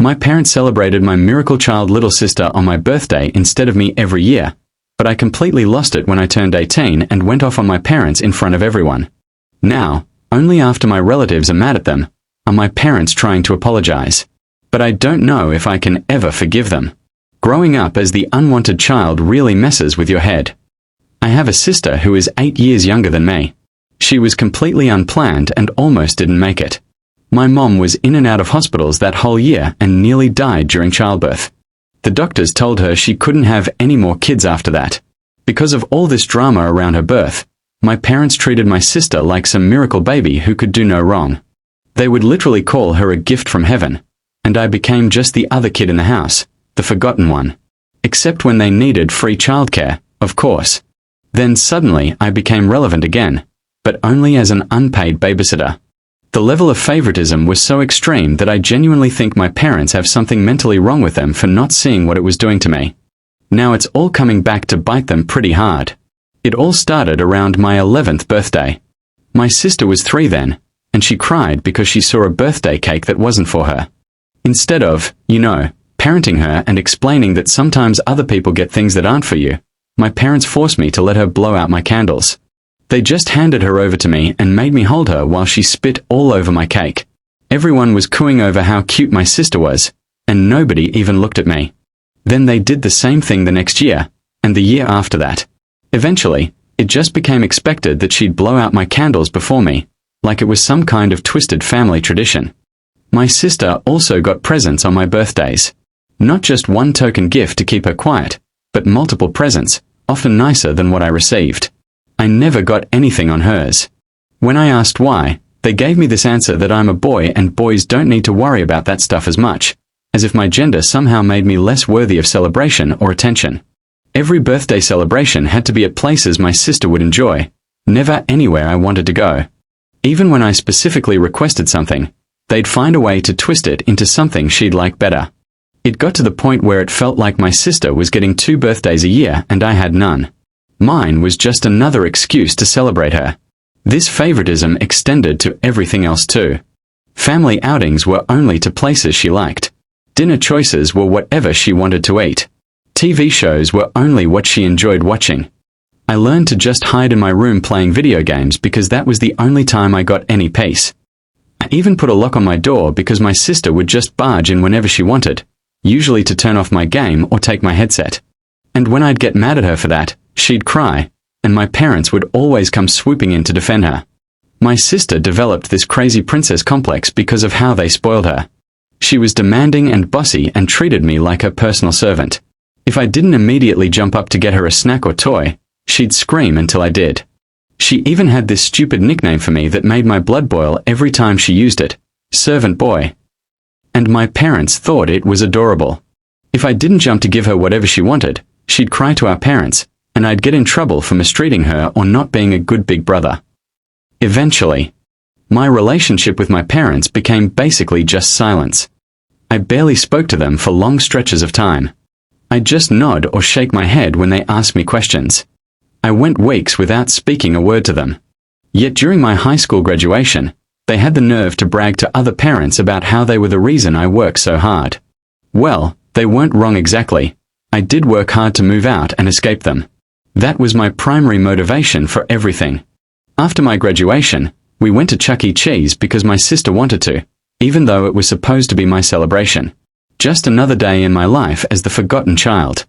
My parents celebrated my miracle child little sister on my birthday instead of me every year, but I completely lost it when I turned 18 and went off on my parents in front of everyone. Now, only after my relatives are mad at them, are my parents trying to apologize. But I don't know if I can ever forgive them. Growing up as the unwanted child really messes with your head. I have a sister who is 8 years younger than me. She was completely unplanned and almost didn't make it. My mom was in and out of hospitals that whole year and nearly died during childbirth. The doctors told her she couldn't have any more kids after that. Because of all this drama around her birth, my parents treated my sister like some miracle baby who could do no wrong. They would literally call her a gift from heaven, and I became just the other kid in the house, the forgotten one. Except when they needed free childcare, of course. Then suddenly I became relevant again, but only as an unpaid babysitter. The level of favoritism was so extreme that I genuinely think my parents have something mentally wrong with them for not seeing what it was doing to me. Now it's all coming back to bite them pretty hard. It all started around my 11th birthday. My sister was 3 then, and she cried because she saw a birthday cake that wasn't for her. Instead of, parenting her and explaining that sometimes other people get things that aren't for you, my parents forced me to let her blow out my candles. They just handed her over to me and made me hold her while she spit all over my cake. Everyone was cooing over how cute my sister was, and nobody even looked at me. Then they did the same thing the next year, and the year after that. Eventually, it just became expected that she'd blow out my candles before me, like it was some kind of twisted family tradition. My sister also got presents on my birthdays. Not just one token gift to keep her quiet, but multiple presents, often nicer than what I received. I never got anything on hers. When I asked why, they gave me this answer that I'm a boy and boys don't need to worry about that stuff as much, as if my gender somehow made me less worthy of celebration or attention. Every birthday celebration had to be at places my sister would enjoy, never anywhere I wanted to go. Even when I specifically requested something, they'd find a way to twist it into something she'd like better. It got to the point where it felt like my sister was getting 2 birthdays a year and I had none. Mine was just another excuse to celebrate her. This favoritism extended to everything else too. Family outings were only to places she liked. Dinner choices were whatever she wanted to eat. TV shows were only what she enjoyed watching. I learned to just hide in my room playing video games because that was the only time I got any peace. I even put a lock on my door because my sister would just barge in whenever she wanted, usually to turn off my game or take my headset. And when I'd get mad at her for that, she'd cry, and my parents would always come swooping in to defend her. My sister developed this crazy princess complex because of how they spoiled her. She was demanding and bossy and treated me like her personal servant. If I didn't immediately jump up to get her a snack or toy, she'd scream until I did. She even had this stupid nickname for me that made my blood boil every time she used it, Servant Boy. And my parents thought it was adorable. If I didn't jump to give her whatever she wanted, she'd cry to our parents, and I'd get in trouble for mistreating her or not being a good big brother. Eventually, my relationship with my parents became basically just silence. I barely spoke to them for long stretches of time. I'd just nod or shake my head when they asked me questions. I went weeks without speaking a word to them. Yet during my high school graduation, they had the nerve to brag to other parents about how they were the reason I worked so hard. Well, they weren't wrong exactly. I did work hard to move out and escape them. That was my primary motivation for everything. After my graduation, we went to Chuck E. Cheese because my sister wanted to, even though it was supposed to be my celebration. Just another day in my life as the forgotten child.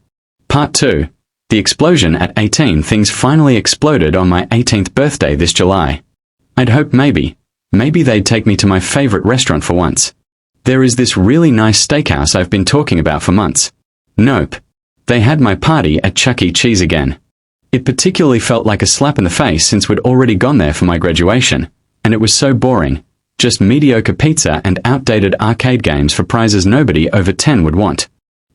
Part 2. The explosion at 18. Things finally exploded on my 18th birthday this July. I'd hoped maybe they'd take me to my favorite restaurant for once. There is this really nice steakhouse I've been talking about for months. Nope. They had my party at Chuck E. Cheese again. It particularly felt like a slap in the face since we'd already gone there for my graduation, and it was so boring. Just mediocre pizza and outdated arcade games for prizes nobody over 10 would want.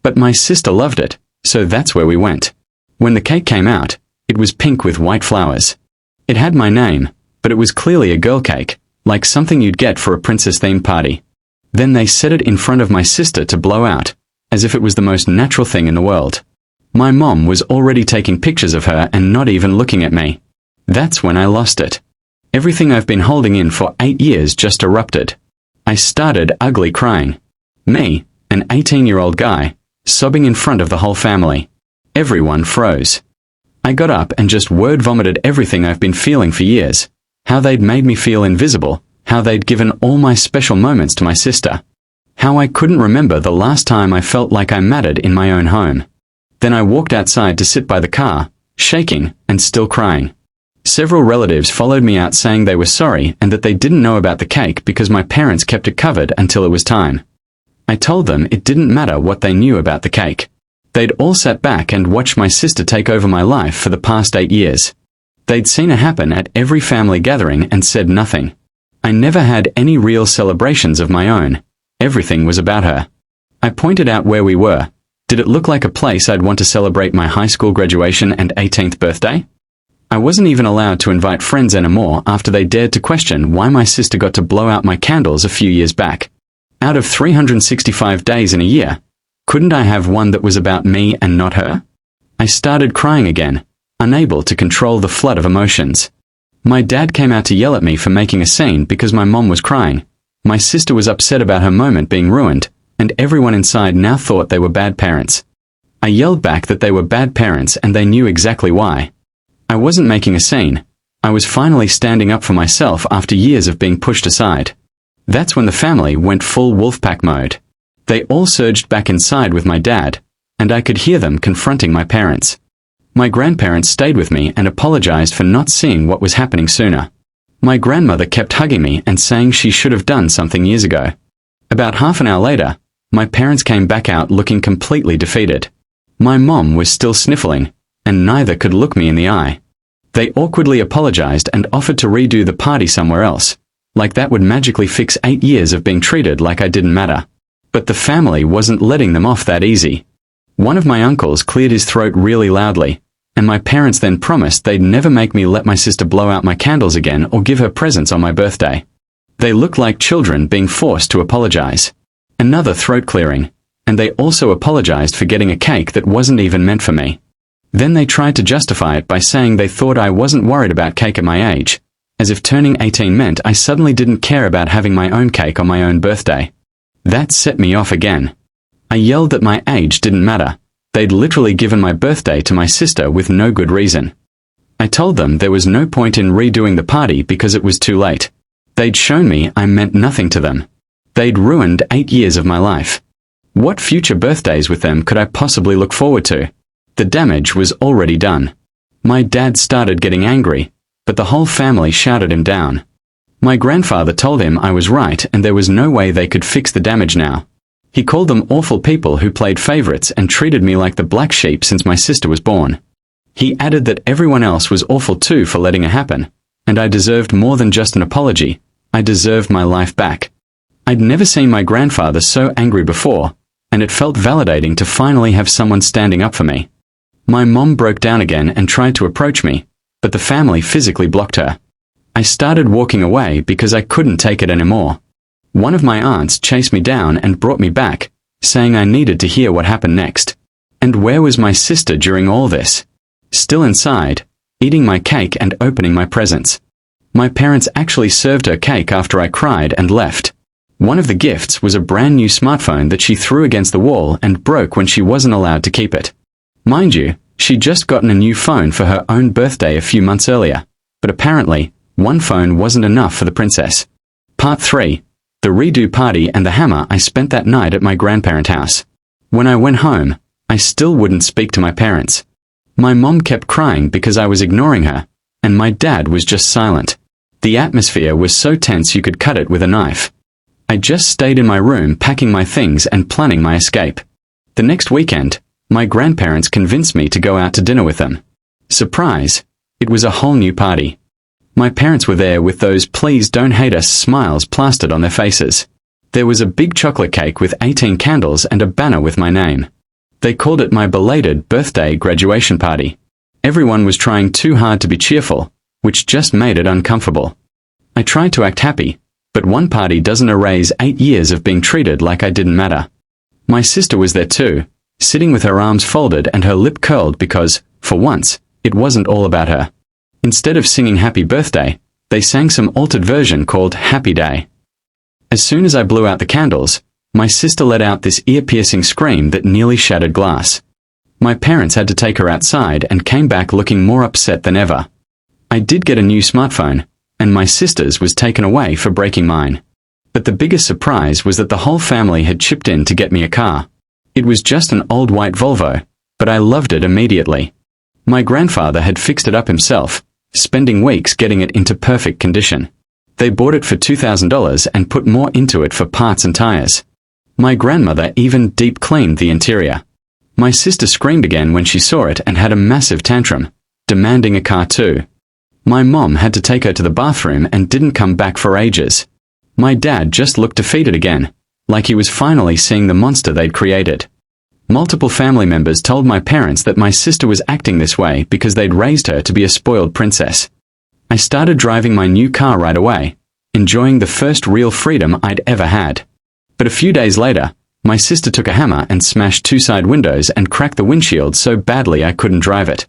But my sister loved it, so that's where we went. When the cake came out, it was pink with white flowers. It had my name, but it was clearly a girl cake, like something you'd get for a princess-themed party. Then they set it in front of my sister to blow out, as if it was the most natural thing in the world. My mom was already taking pictures of her and not even looking at me. That's when I lost it. Everything I've been holding in for 8 years just erupted. I started ugly crying. Me, 18-year-old guy, sobbing in front of the whole family. Everyone froze. I got up and just word vomited everything I've been feeling for years. How they'd made me feel invisible, how they'd given all my special moments to my sister. How I couldn't remember the last time I felt like I mattered in my own home. Then I walked outside to sit by the car, shaking and still crying. Several relatives followed me out saying they were sorry and that they didn't know about the cake because my parents kept it covered until it was time. I told them it didn't matter what they knew about the cake. They'd all sat back and watched my sister take over my life for the past 8 years. They'd seen it happen at every family gathering and said nothing. I never had any real celebrations of my own. Everything was about her. I pointed out where we were. Did it look like a place I'd want to celebrate my high school graduation and 18th birthday? I wasn't even allowed to invite friends anymore after they dared to question why my sister got to blow out my candles a few years back. Out of 365 days in a year, couldn't I have one that was about me and not her? I started crying again, unable to control the flood of emotions. My dad came out to yell at me for making a scene because my mom was crying. My sister was upset about her moment being ruined, and everyone inside now thought they were bad parents. I yelled back that they were bad parents and they knew exactly why. I wasn't making a scene. I was finally standing up for myself after years of being pushed aside. That's when the family went full wolfpack mode. They all surged back inside with my dad, and I could hear them confronting my parents. My grandparents stayed with me and apologized for not seeing what was happening sooner. My grandmother kept hugging me and saying she should have done something years ago. About half an hour later, my parents came back out looking completely defeated. My mom was still sniffling, and neither could look me in the eye. They awkwardly apologized and offered to redo the party somewhere else, like that would magically fix 8 years of being treated like I didn't matter. But the family wasn't letting them off that easy. One of my uncles cleared his throat really loudly, and my parents then promised they'd never make me let my sister blow out my candles again or give her presents on my birthday. They looked like children being forced to apologize. Another throat clearing, and they also apologized for getting a cake that wasn't even meant for me. Then they tried to justify it by saying they thought I wasn't worried about cake at my age, as if turning 18 meant I suddenly didn't care about having my own cake on my own birthday. That set me off again. I yelled that my age didn't matter. They'd literally given my birthday to my sister with no good reason. I told them there was no point in redoing the party because it was too late. They'd shown me I meant nothing to them. They'd ruined 8 years of my life. What future birthdays with them could I possibly look forward to? The damage was already done. My dad started getting angry, but the whole family shouted him down. My grandfather told him I was right and there was no way they could fix the damage now. He called them awful people who played favorites and treated me like the black sheep since my sister was born. He added that everyone else was awful too for letting it happen, and I deserved more than just an apology. I deserved my life back. I'd never seen my grandfather so angry before, and it felt validating to finally have someone standing up for me. My mom broke down again and tried to approach me, but the family physically blocked her. I started walking away because I couldn't take it anymore. One of my aunts chased me down and brought me back, saying I needed to hear what happened next. And where was my sister during all this? Still inside, eating my cake and opening my presents. My parents actually served her cake after I cried and left. One of the gifts was a brand new smartphone that she threw against the wall and broke when she wasn't allowed to keep it. Mind you, she'd just gotten a new phone for her own birthday a few months earlier, but apparently, one phone wasn't enough for the princess. Part 3. The redo party and the hammer I spent that night at my grandparents' house. When I went home, I still wouldn't speak to my parents. My mom kept crying because I was ignoring her, and my dad was just silent. The atmosphere was so tense you could cut it with a knife. I just stayed in my room packing my things and planning my escape. The next weekend, my grandparents convinced me to go out to dinner with them. Surprise! It was a whole new party. My parents were there with those "please don't hate us" smiles plastered on their faces. There was a big chocolate cake with 18 candles and a banner with my name. They called it my belated birthday graduation party. Everyone was trying too hard to be cheerful, which just made it uncomfortable. I tried to act happy, but one party doesn't erase 8 years of being treated like I didn't matter. My sister was there too, sitting with her arms folded and her lip curled because, for once, it wasn't all about her. Instead of singing Happy Birthday, they sang some altered version called Happy Day. As soon as I blew out the candles, My sister let out this ear-piercing scream that nearly shattered glass. My parents had to take her outside and came back looking more upset than ever. I did get a new smartphone, and my sister's was taken away for breaking mine. But the biggest surprise was that the whole family had chipped in to get me a car. It was just an old white Volvo, but I loved it immediately. My grandfather had fixed it up himself, spending weeks getting it into perfect condition. They bought it for $2,000 and put more into it for parts and tires. My grandmother even deep cleaned the interior. My sister screamed again when she saw it and had a massive tantrum, demanding a car too. My mom had to take her to the bathroom and didn't come back for ages. My dad just looked defeated again, like he was finally seeing the monster they'd created. Multiple family members told my parents that my sister was acting this way because they'd raised her to be a spoiled princess. I started driving my new car right away, enjoying the first real freedom I'd ever had. But a few days later, my sister took a hammer and smashed two side windows and cracked the windshield so badly I couldn't drive it.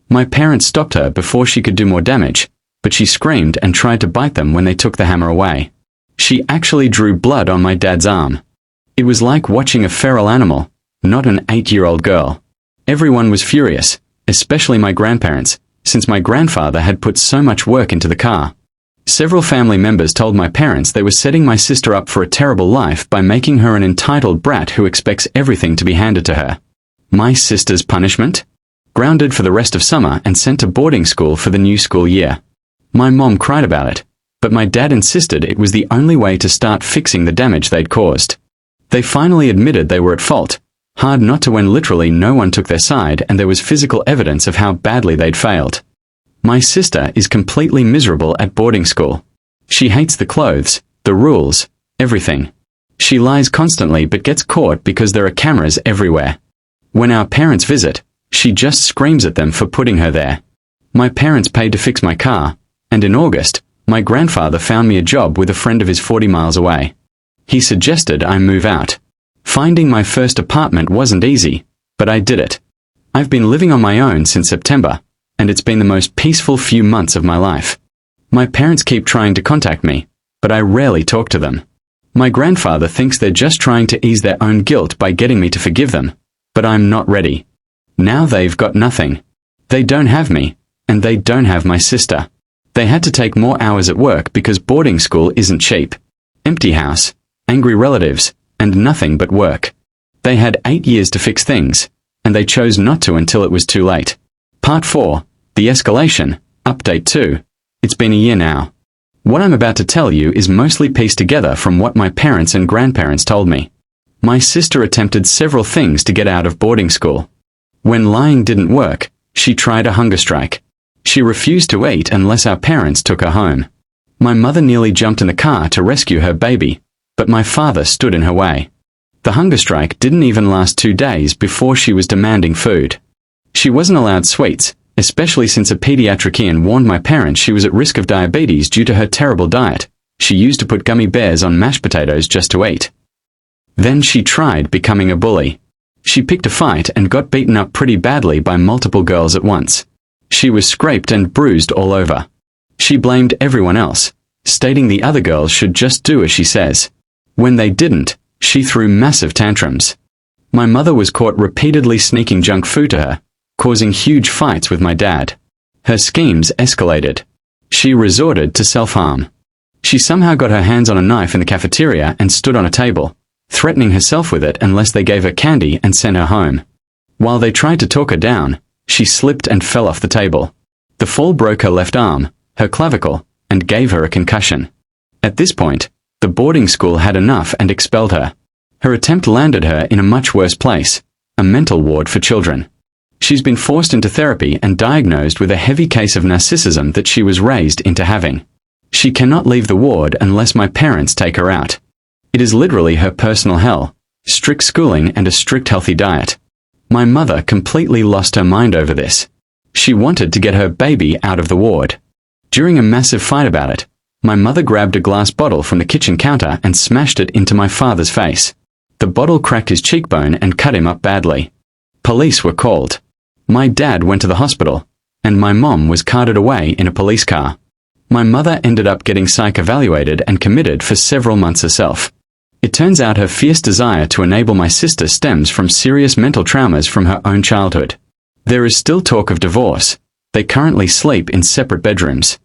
My parents stopped her before she could do more damage, but she screamed and tried to bite them when they took the hammer away. She actually drew blood on my dad's arm. It was like watching a feral animal, not an 8-year-old girl. Everyone was furious, especially my grandparents, since my grandfather had put so much work into the car. Several family members told my parents they were setting my sister up for a terrible life by making her an entitled brat who expects everything to be handed to her. My sister's punishment? Grounded for the rest of summer and sent to boarding school for the new school year. My mom cried about it, but my dad insisted it was the only way to start fixing the damage they'd caused. They finally admitted they were at fault, hard not to when literally no one took their side and there was physical evidence of how badly they'd failed. My sister is completely miserable at boarding school. She hates the clothes, the rules, everything. She lies constantly but gets caught because there are cameras everywhere. When our parents visit, she just screams at them for putting her there. My parents paid to fix my car, and in August, my grandfather found me a job with a friend of his 40 miles away. He suggested I move out. Finding my first apartment wasn't easy, but I did it. I've been living on my own since September, and it's been the most peaceful few months of my life. My parents keep trying to contact me, but I rarely talk to them. My grandfather thinks they're just trying to ease their own guilt by getting me to forgive them, but I'm not ready. Now they've got nothing. They don't have me, and they don't have my sister. They had to take more hours at work because boarding school isn't cheap. Empty house, angry relatives, and nothing but work. They had 8 years to fix things, and they chose not to until it was too late. Part 4, The Escalation, Update 2. It's been a year now. What I'm about to tell you is mostly pieced together from what my parents and grandparents told me. My sister attempted several things to get out of boarding school. When lying didn't work, she tried a hunger strike. She refused to eat unless our parents took her home. My mother nearly jumped in the car to rescue her baby, but my father stood in her way. The hunger strike didn't even last 2 days before she was demanding food. She wasn't allowed sweets, especially since a pediatrician warned my parents she was at risk of diabetes due to her terrible diet. She used to put gummy bears on mashed potatoes just to eat. Then she tried becoming a bully. She picked a fight and got beaten up pretty badly by multiple girls at once. She was scraped and bruised all over. She blamed everyone else, stating the other girls should just do as she says. When they didn't, she threw massive tantrums. My mother was caught repeatedly sneaking junk food to her, causing huge fights with my dad. Her schemes escalated. She resorted to self-harm. She somehow got her hands on a knife in the cafeteria and stood on a table, threatening herself with it unless they gave her candy and sent her home. While they tried to talk her down, she slipped and fell off the table. The fall broke her left arm, her clavicle, and gave her a concussion. At this point, the boarding school had enough and expelled her. Her attempt landed her in a much worse place, a mental ward for children. She's been forced into therapy and diagnosed with a heavy case of narcissism that she was raised into having. She cannot leave the ward unless my parents take her out. It is literally her personal hell, strict schooling and a strict healthy diet. My mother completely lost her mind over this. She wanted to get her baby out of the ward. During a massive fight about it, my mother grabbed a glass bottle from the kitchen counter and smashed it into my father's face. The bottle cracked his cheekbone and cut him up badly. Police were called. My dad went to the hospital, and my mom was carted away in a police car. My mother ended up getting psych evaluated and committed for several months herself. It turns out her fierce desire to enable my sister stems from serious mental traumas from her own childhood. There is still talk of divorce. They currently sleep in separate bedrooms.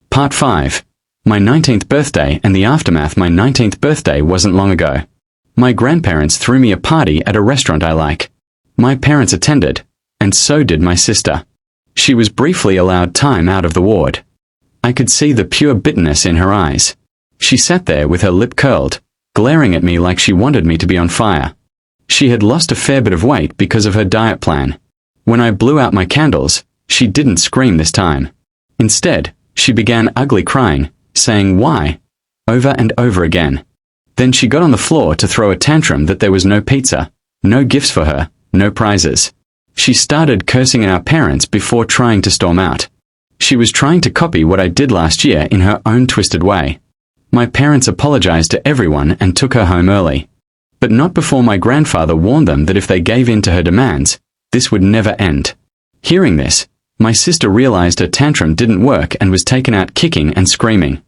Part 5. My 19th birthday and the aftermath. My 19th birthday wasn't long ago. My grandparents threw me a party at a restaurant I like. My parents attended, and so did my sister. She was briefly allowed time out of the ward. I could see the pure bitterness in her eyes. She sat there with her lip curled, glaring at me like she wanted me to be on fire. She had lost a fair bit of weight because of her diet plan. When I blew out my candles, she didn't scream this time. Instead, she began ugly crying, saying why, over and over again. Then she got on the floor to throw a tantrum that there was no pizza, no gifts for her, no prizes. She started cursing at our parents before trying to storm out. She was trying to copy what I did last year in her own twisted way. My parents apologized to everyone and took her home early. But not before my grandfather warned them that if they gave in to her demands, this would never end. Hearing this, my sister realized her tantrum didn't work and was taken out kicking and screaming.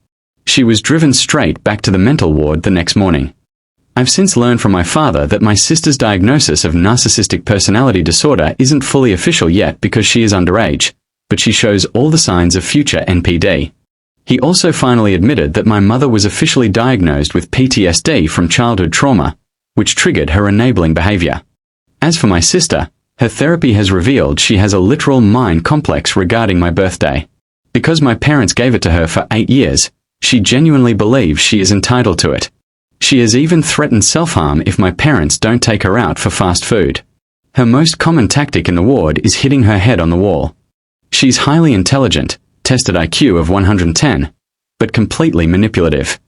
She was driven straight back to the mental ward the next morning. I've since learned from my father that my sister's diagnosis of narcissistic personality disorder isn't fully official yet because she is underage, but she shows all the signs of future NPD. He also finally admitted that my mother was officially diagnosed with PTSD from childhood trauma, which triggered her enabling behavior. As for my sister, her therapy has revealed she has a literal mind complex regarding my birthday. Because my parents gave it to her for 8 years, she genuinely believes she is entitled to it. She has even threatened self-harm if my parents don't take her out for fast food. Her most common tactic in the ward is hitting her head on the wall. She's highly intelligent, tested IQ of 110, but completely manipulative.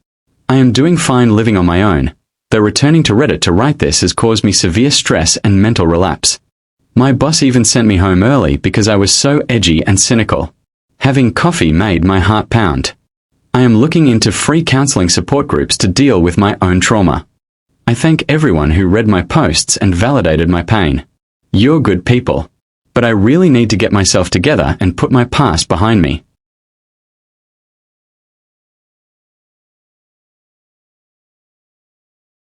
I am doing fine living on my own, though returning to Reddit to write this has caused me severe stress and mental relapse. My boss even sent me home early because I was so edgy and cynical. Having coffee made my heart pound. I am looking into free counseling support groups to deal with my own trauma. I thank everyone who read my posts and validated my pain. You're good people. But I really need to get myself together and put my past behind me.